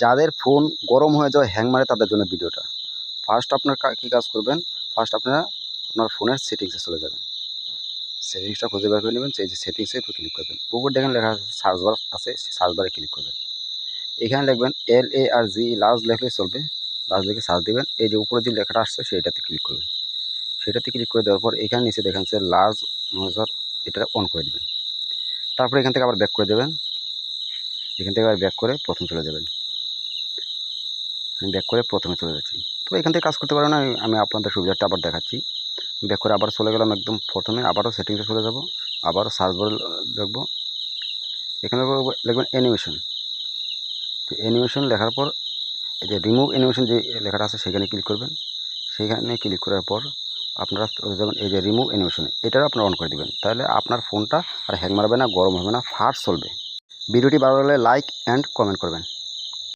যাদের ফোন গরম হয়ে যায়, হ্যাং মারে, তাদের জন্য ভিডিওটা। ফার্স্ট আপনার কী কাজ করবেন, ফার্স্ট আপনারা আপনার ফোনের সেটিংসে চলে যাবেন। সেটিংসটা খুঁজে বের করে নেবেন, সেই যে সেটিংসে একটু ক্লিক করবেন। উপর দেখেন লেখা আছে সার্চ বার আছে, সেই সার্চ বারে ক্লিক করবেন। এখানে লিখবেন LARG, লার্জ লিখলে চলবে, লার্জ লিখে সার্চ দেবেন। এই যে উপরে যে লেখাটা আসছে সেইটাতে ক্লিক করবেন। সেটাতে ক্লিক করে দেওয়ার পর এখানে নিচে দেখেন যে লার্জ নজর, এটা অন করে দেবেন। তারপরে এখান থেকে আবার ব্যাক করে দেবেন। এখান থেকে আবার ব্যাক করে প্রথম চলে যাবেন। আমি ব্যাক করে প্রথমে চলে যাচ্ছি। তো এখান থেকে কাজ করতে পারেন, আমি আপনাদের সুবিধাটা আবার দেখাচ্ছি। ব্যাক করে আবার চলে গেলাম একদম প্রথমে, আবারও সেটিংসে চলে যাব, আবারও সার্চ বারে লিখব। এখানে লিখবেন অ্যানিমেশন। তো অ্যানিমেশন লেখার পর এই যে রিমুভ অ্যানিমেশন যে লেখাটা আছে সেখানে ক্লিক করবেন। সেইখানে ক্লিক করার পর আপনারা চলে যাবেন এই যে রিমুভ অ্যানিমেশনে, এটাও আপনারা অন করে দেবেন। তাহলে আপনার ফোনটা আর হ্যাং মারবে না, গরম হবে না, ফাস্ট চলবে। ভিডিওটি ভালো লাগলে লাইক অ্যান্ড কমেন্ট করবেন।